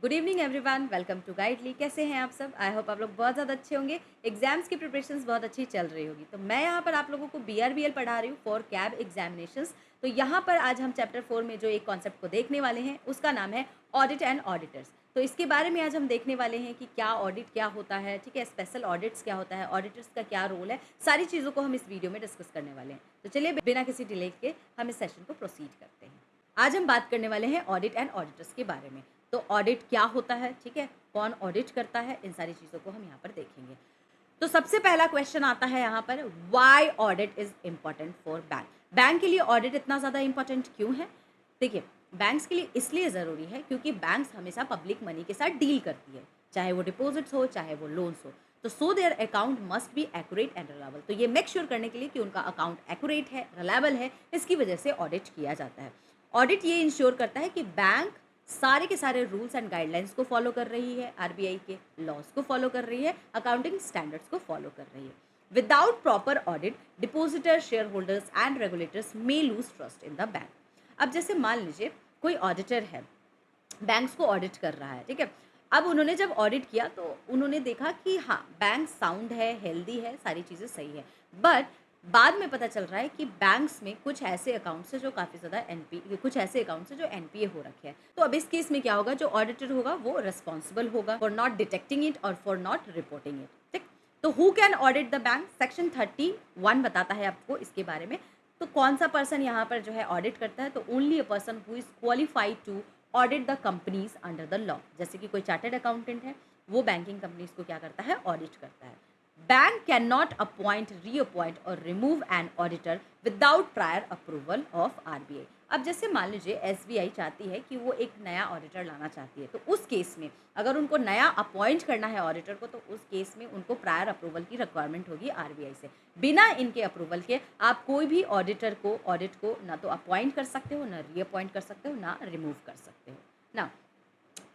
Good evening everyone, welcome to Guidely. कैसे हैं आप सब? आई होप आप लोग बहुत ज़्यादा अच्छे होंगे। एग्जाम्स की प्रिपरेशंस बहुत अच्छी चल रही होगी। तो मैं यहाँ पर आप लोगों को BRBL पढ़ा रही हूँ फॉर कैब एग्जामिनेशंस। तो यहाँ पर आज हम चैप्टर 4 में जो एक कॉन्सेप्ट को देखने वाले हैं उसका नाम है ऑडिट एंड ऑडिटर्स। तो इसके बारे में आज हम देखने वाले हैं कि क्या ऑडिट क्या होता है, ठीक है, स्पेशल ऑडिट्स क्या होता है, ऑडिटर्स का क्या रोल है, सारी चीज़ों को हम इस वीडियो में डिस्कस करने वाले हैं। तो चलिए बिना किसी डिले के हम इस सेशन को प्रोसीड करते हैं। आज हम बात करने वाले हैं ऑडिट एंड ऑडिटर्स के बारे में। तो ऑडिट क्या होता है, ठीक है, कौन ऑडिट करता है, इन सारी चीज़ों को हम यहाँ पर देखेंगे। तो सबसे पहला क्वेश्चन आता है यहाँ पर, why audit is important for bank. Bank के लिए ऑडिट इतना ज़्यादा इंपॉर्टेंट क्यों है? देखिए, बैंक्स के लिए इसलिए ज़रूरी है क्योंकि बैंक्स हमेशा पब्लिक मनी के साथ डील करती है, चाहे वो डिपॉजिट्स हो चाहे वो लोन्स हो। तो so their account must be accurate and reliable. तो ये मेक श्योर करने के लिए कि उनका अकाउंट एक्यूरेट है, रिलायबल है, इसकी वजह से ऑडिट किया जाता है। ऑडिट ये इंश्योर करता है कि बैंक सारे के सारे रूल्स एंड गाइडलाइंस को फॉलो कर रही है, आरबीआई के लॉज को फॉलो कर रही है, अकाउंटिंग स्टैंडर्ड्स को फॉलो कर रही है। Without proper audit depositor, share holders and regulators may lose trust in the bank. अब जैसे मान लीजिए कोई ऑडिटर है, बैंक्स को ऑडिट कर रहा है, ठीक है। अब उन्होंने जब ऑडिट किया तो उन्होंने देखा कि हाँ, बैंक साउंड है, हेल्दी है, सारी चीज़ें सही है। बट बाद में पता चल रहा है कि बैंक्स में कुछ ऐसे अकाउंट्स हैं जो काफ़ी ज़्यादा कुछ ऐसे अकाउंट्स हैं जो एनपीए हो रखे हैं। तो अब इस केस में क्या होगा, जो ऑडिटर होगा वो रिस्पॉन्सिबल होगा फॉर नॉट डिटेक्टिंग इट और फॉर नॉट रिपोर्टिंग इट, ठीक। तो who can audit the bank? Section 31 बताता है आपको इसके बारे में। तो कौन सा पर्सन यहाँ पर जो है ऑडिट करता है? तो only a person who is qualified to audit the companies under the law. जैसे कि कोई चार्टर्ड अकाउंटेंट है, वो बैंकिंग कंपनीज को क्या करता है? ऑडिट करता है। Bank can not appoint, reappoint और remove an auditor without prior approval of RBI. अब जैसे मान लीजिए एसबीआई चाहती है कि वो एक नया ऑडिटर लाना चाहती है, तो उस केस में अगर उनको नया अपॉइंट करना है ऑडिटर को, तो उस केस में उनको प्रायर अप्रूवल की रिक्वायरमेंट होगी आरबीआई से। बिना इनके अप्रूवल के आप कोई भी ऑडिटर को, ऑडिट को ना तो अपॉइंट कर सकते हो, ना रीअपॉइंट कर सकते हो, ना रिमूव कर सकते हो ना।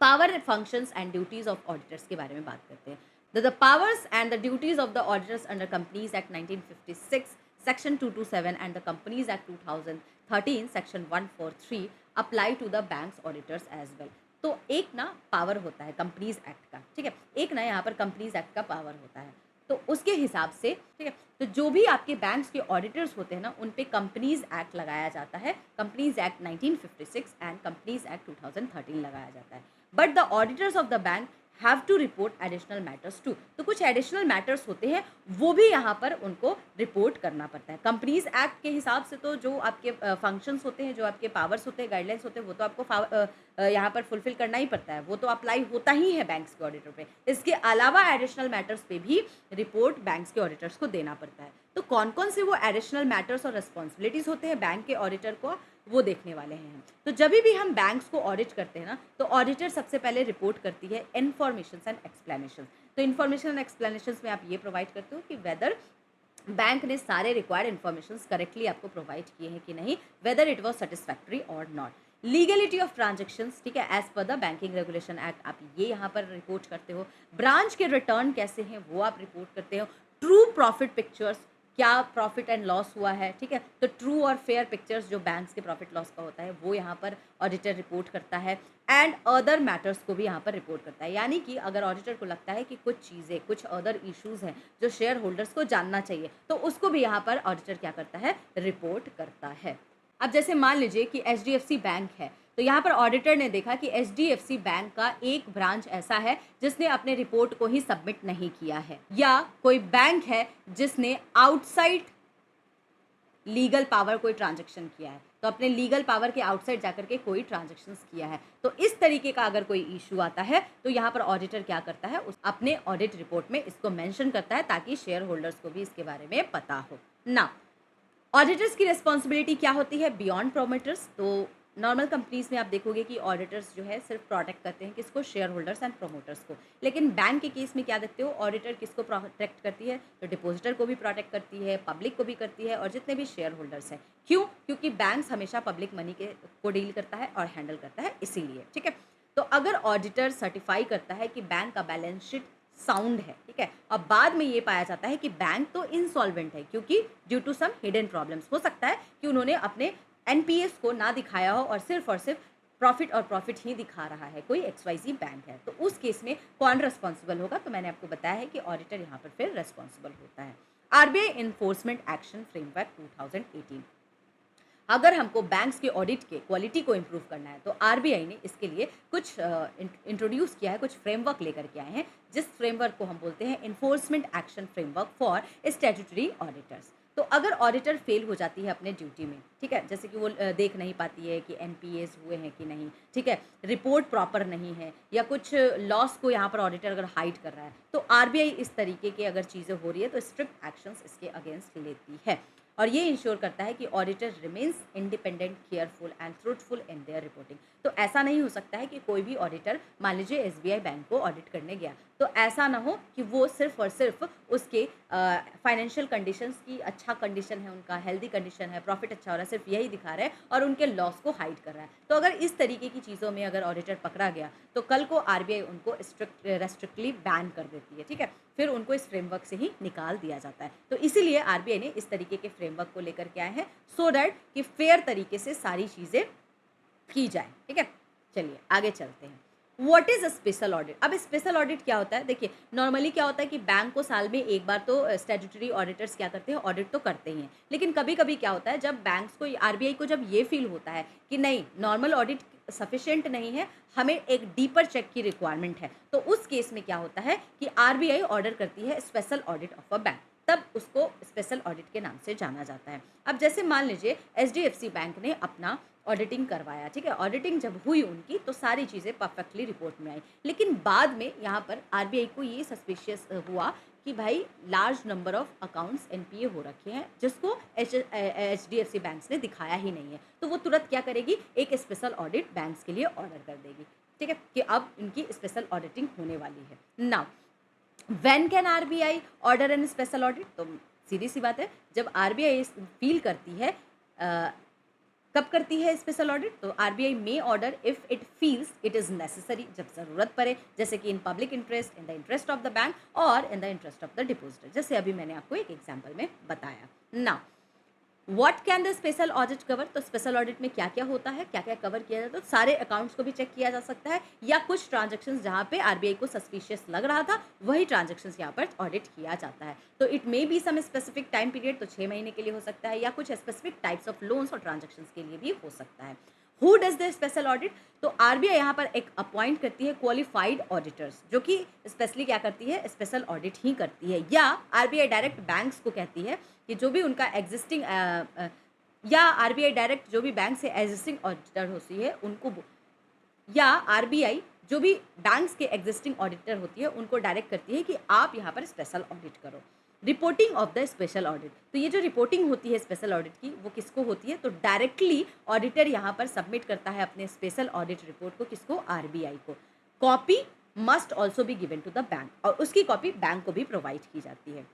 Power, functions and duties of auditors के बारे में बात करते हैं। The powers and the duties of the auditors under Companies Act 1956, Section 227 and the Companies Act 2013, Section 143 apply to the bank's auditors as well. तो एक ना पावर होता है कंपनीज एक्ट का, ठीक है, एक ना यहाँ पर कंपनीज एक्ट का पावर होता है। तो उसके हिसाब से, ठीक है, तो जो भी आपके बैंक्स के ऑडिटर्स होते हैं ना, उन पे कंपनीज एक्ट लगाया जाता है। Companies act 1956 and companies act 2013 लगाया जाता है। But the auditors of the bank have to report additional matters to. तो कुछ एडिशनल मैटर्स होते हैं, वो भी यहाँ पर उनको रिपोर्ट करना पड़ता है। कंपनीज एक्ट के हिसाब से तो जो आपके फंक्शंस होते हैं, जो आपके पावर्स होते हैं, गाइडलाइंस होते हैं, वो तो आपको यहाँ पर फुलफिल करना ही पड़ता है, वो तो अप्लाई होता ही है बैंक्स के ऑडिटर पे। इसके अलावा एडिशनल मैटर्स पे भी रिपोर्ट बैंक्स के ऑडिटर्स को देना पड़ता है। तो कौन कौन से वो एडिशनल मैटर्स और रिस्पॉन्सिबिलिटीज होते हैं बैंक के ऑडिटर को, वो देखने वाले हैं हम। तो जब भी हम बैंक्स को ऑडिट करते हैं ना, तो ऑडिटर सबसे पहले रिपोर्ट करती है इन्फॉर्मेशन एंड एक्सप्लेनेशन। तो इन्फॉर्मेशन एंड एक्सप्लेनेशन में आप ये प्रोवाइड करते हो कि वेदर बैंक ने सारे रिक्वायर्ड इन्फॉर्मेशन करेक्टली आपको प्रोवाइड किए हैं कि नहीं, वेदर इट वॉज सेटिस्फैक्ट्री और नॉट। लीगलिटी ऑफ ट्रांजेक्शंस, ठीक है, as per the banking regulation act, आप ये यहाँ पर रिपोर्ट करते हो। ब्रांच के रिटर्न कैसे हैं वो आप रिपोर्ट करते हो। ट्रू प्रॉफिट पिक्चर्स, क्या प्रॉफिट एंड लॉस हुआ है, ठीक है, तो ट्रू और फेयर पिक्चर्स जो बैंक्स के प्रॉफिट लॉस का होता है वो यहाँ पर ऑडिटर रिपोर्ट करता है। एंड अदर मैटर्स को भी यहाँ पर रिपोर्ट करता है। यानी कि अगर ऑडिटर को लगता है कि कुछ चीज़ें, कुछ अदर इश्यूज हैं जो शेयर होल्डर्स को जानना चाहिए, तो उसको भी यहाँ पर ऑडिटर क्या करता है? रिपोर्ट करता है। अब जैसे मान लीजिए कि एचडीएफसी बैंक है, तो यहाँ पर ऑडिटर ने देखा कि एचडीएफसी बैंक का एक ब्रांच ऐसा है जिसने अपने रिपोर्ट को ही सबमिट नहीं किया है, या कोई बैंक है जिसने आउटसाइड लीगल पावर कोई ट्रांजैक्शन किया है, तो अपने लीगल पावर के आउटसाइड जाकर के कोई ट्रांजैक्शन किया है। तो इस तरीके का अगर कोई इशू आता है तो यहाँ पर ऑडिटर क्या करता है? अपने ऑडिट रिपोर्ट में इसको मेंशन करता है ताकि शेयर होल्डर्स को भी इसके बारे में पता हो ना। ऑडिटर्स की रिस्पॉन्सिबिलिटी क्या होती है बियॉन्ड प्रोमोटर्स? तो नॉर्मल कंपनीज में आप देखोगे कि ऑडिटर्स जो है सिर्फ प्रोटेक्ट करते हैं किसको? शेयर होल्डर्स एंड प्रोमोटर्स को। लेकिन बैंक के केस में क्या देखते हो? ऑडिटर किसको प्रोटेक्ट करती है? तो डिपॉजिटर को भी प्रोटेक्ट करती है, पब्लिक को भी करती है, और जितने भी शेयर होल्डर्स हैं। क्यों? क्योंकि बैंक्स हमेशा पब्लिक मनी को डील करता है और हैंडल करता है, इसीलिए, ठीक है। तो अगर ऑडिटर सर्टिफाई करता है कि बैंक का बैलेंस शीट साउंड है, ठीक है, और बाद में ये पाया जाता है कि बैंक तो इंसॉल्वेंट है क्योंकि due to some hidden problems, हो सकता है कि उन्होंने अपने एनपीएस को ना दिखाया हो और सिर्फ प्रॉफिट और प्रॉफिट ही दिखा रहा है, कोई XYZ बैंक है, तो उस केस में कौन रिस्पॉन्सिबल होगा? तो मैंने आपको बताया है कि ऑडिटर यहाँ पर फिर रिस्पॉन्सिबल होता है। RBI enforcement action framework 2018। अगर हमको बैंक्स के ऑडिट के क्वालिटी को इम्प्रूव करना है तो आरबीआई ने इसके लिए कुछ इंट्रोड्यूस किया है, कुछ फ्रेमवर्क लेकर के आए हैं, जिस फ्रेमवर्क को हम बोलते हैं enforcement action framework for statutory auditors. तो अगर ऑडिटर फेल हो जाती है अपने ड्यूटी में, ठीक है, जैसे कि वो देख नहीं पाती है कि एनपीएस हुए हैं कि नहीं, ठीक है, रिपोर्ट प्रॉपर नहीं है, या कुछ लॉस को यहाँ पर ऑडिटर अगर हाइड कर रहा है, तो आरबीआई इस तरीके की अगर चीज़ें हो रही है तो स्ट्रिक्ट एक्शंस इसके अगेंस्ट लेती है, और ये इंश्योर करता है कि auditor remains independent, careful and truthful in their reporting. तो ऐसा नहीं हो सकता है कि कोई भी ऑडिटर, मान लीजिए एसबीआई बैंक को ऑडिट करने गया, तो ऐसा ना हो कि वो सिर्फ और सिर्फ उसके फाइनेंशियल कंडीशंस की अच्छा कंडीशन है, उनका हेल्दी कंडीशन है, प्रॉफिट अच्छा हो रहा है, सिर्फ यही दिखा रहा है और उनके लॉस को हाइड कर रहा है। तो अगर इस तरीके की चीज़ों में अगर ऑडिटर पकड़ा गया तो कल को आरबीआई उनको रेस्ट्रिक्टली बैन कर देती है, ठीक है, फिर उनको इस फ्रेमवर्क से ही निकाल दिया जाता है। तो इसीलिए आरबीआई ने इस तरीके के फ्रेमवर्क को लेकर के आए हैं, सो दैट कि फेयर तरीके से सारी चीज़ें की जाए, ठीक है। चलिए आगे चलते हैं। What is a special audit? अब स्पेशल ऑडिट क्या होता है? देखिए, नॉर्मली क्या होता है कि बैंक को साल में एक बार तो स्टैट्यूटरी ऑडिटर्स क्या करते हैं, ऑडिट तो करते ही हैं, लेकिन कभी कभी क्या होता है, जब बैंक्स को, आरबीआई को जब ये फील होता है कि नहीं, नॉर्मल ऑडिट सफिशिएंट नहीं है, हमें एक डीपर चेक की रिक्वायरमेंट है, तो उस केस में क्या होता है कि आरबीआई ऑर्डर करती है special audit of a bank, तब उसको स्पेशल ऑडिट के नाम से जाना जाता है। अब जैसे मान लीजिए एचडीएफसी बैंक ने अपना ऑडिटिंग करवाया, ठीक है, ऑडिटिंग जब हुई उनकी तो सारी चीज़ें परफेक्टली रिपोर्ट में आई, लेकिन बाद में यहाँ पर आरबीआई को ये सस्पिशियस हुआ कि भाई large number of accounts NPA हो रखे हैं, जिसको एचडीएफसी बैंक्स ने दिखाया ही नहीं है, तो वो तुरंत क्या करेगी, एक स्पेशल ऑडिट बैंक्स के लिए ऑर्डर कर देगी, ठीक है, कि अब इनकी स्पेशल ऑडिटिंग होने वाली है। Now when can RBI order an special audit? तो सीधी सी बात है, जब आरबीआई फील करती है, कब करती है स्पेशल ऑडिट? तो RBI may order if it feels it is necessary, जब जरूरत पड़े, जैसे कि in public interest, in the interest of the bank और in the interest of the depositor, जैसे अभी मैंने आपको एक एग्जांपल में बताया। Now what can the special audit cover? तो स्पेशल ऑडिट में क्या क्या होता है, क्या क्या कवर किया जाता है? तो सारे अकाउंट्स को भी चेक किया जा सकता है, या कुछ ट्रांजेक्शन्स जहाँ पे आरबीआई को सस्पिशियस लग रहा था वही ट्रांजेक्शन्स यहाँ पर ऑडिट किया जाता है। तो it may be some specific time period, तो 6 महीने के लिए हो सकता है, या कुछ स्पेसिफिक टाइप्स ऑफ लोन्स और ट्रांजेक्शन्स के लिए भी हो सकता है। Who does the special audit? तो आरबीआई यहाँ पर एक अपॉइंट करती है क्वालिफाइड ऑडिटर्स, जो कि स्पेशली क्या करती है, स्पेशल ऑडिट ही करती है, या आरबीआई डायरेक्ट बैंक्स को कहती है कि जो भी उनका एग्जिस्टिंग या आरबीआई डायरेक्ट जो भी बैंक से एग्जिस्टिंग ऑडिटर होती है उनको, या आरबीआई जो भी बैंक्स के एग्जिस्टिंग ऑडिटर होती है उनको डायरेक्ट करती है कि आप यहाँ पर स्पेशल ऑडिट करो। Reporting of the special audit, तो ये जो रिपोर्टिंग होती है स्पेशल ऑडिट की, वो किसको होती है? तो डायरेक्टली ऑडिटर यहाँ पर सबमिट करता है अपने स्पेशल ऑडिट रिपोर्ट को, किसको? आरबीआई को। Copy must also be given to the bank, और उसकी कॉपी बैंक को भी प्रोवाइड की जाती है।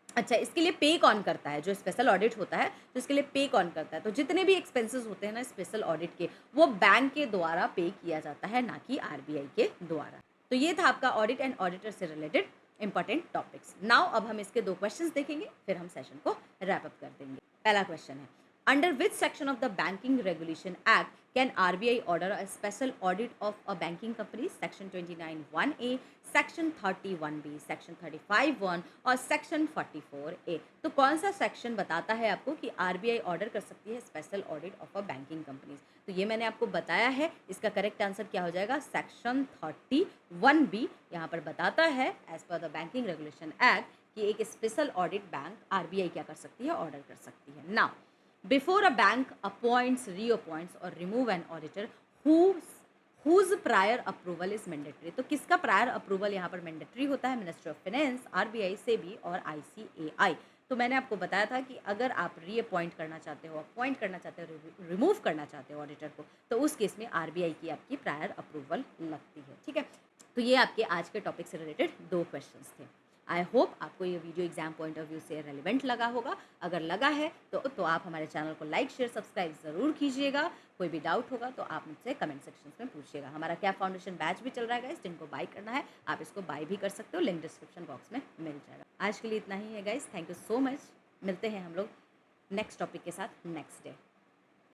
अच्छा, इसके लिए पे कौन करता है? जो स्पेशल ऑडिट होता है तो इसके लिए पे कौन करता है? तो जितने भी एक्सपेंसेस होते हैं ना स्पेशल ऑडिट के, वो बैंक के द्वारा पे किया जाता है, ना कि आरबीआई के द्वारा। तो ये था आपका ऑडिट एंड ऑडिटर से रिलेटेड इंपॉर्टेंट टॉपिक्स। नाउ अब हम इसके 2 क्वेश्चंस देखेंगे, फिर हम सेशन को रैप अप कर देंगे। पहला क्वेश्चन है, under which section of the banking regulation act can RBI order a special audit of a banking company? Section 29(1)(a), section 31(b), section 35(1) और सेक्शन 44(a। तो कौन सा सेक्शन बताता है आपको कि आरबीआई ऑर्डर कर सकती है special audit of a banking companies? तो ये मैंने आपको बताया है, इसका करेक्ट आंसर क्या हो जाएगा? सेक्शन 31(b) यहाँ पर बताता है as per the banking regulation act कि एक स्पेशल ऑडिट बैंक आरबीआई क्या कर सकती है, ऑर्डर कर सकती है। Now before a bank appoints, reappoints और remove an auditor whose prior approval is mandatory? तो किसका प्रायर अप्रूवल यहाँ पर मैंडेटरी होता है? Ministry of finance, RBI, SEBI और आईसीएआई। तो मैंने आपको बताया था कि अगर आप रीअपॉइंट करना चाहते हो, अपॉइंट करना चाहते हो, रिमूव करना चाहते हो ऑडिटर को, तो उस केस में आरबीआई की आपकी प्रायर अप्रूवल लगती है, ठीक है। तो ये आपके आज के टॉपिक से रिलेटेड 2 क्वेश्चंस थे। आई होप आपको ये video exam point of view से रेलिवेंट लगा होगा। अगर लगा है तो आप हमारे चैनल को लाइक, शेयर, सब्सक्राइब ज़रूर कीजिएगा। कोई भी डाउट होगा तो आप मुझसे कमेंट सेक्शन में पूछिएगा। हमारा क्या फाउंडेशन बैच भी चल रहा है गाइस, जिनको बाय करना है आप इसको बाय भी कर सकते हो, लिंक डिस्क्रिप्शन बॉक्स में मिल जाएगा। आज के लिए इतना ही है guys, thank you so much. मिलते हैं हम लोग नेक्स्ट टॉपिक के साथ नेक्स्ट डे।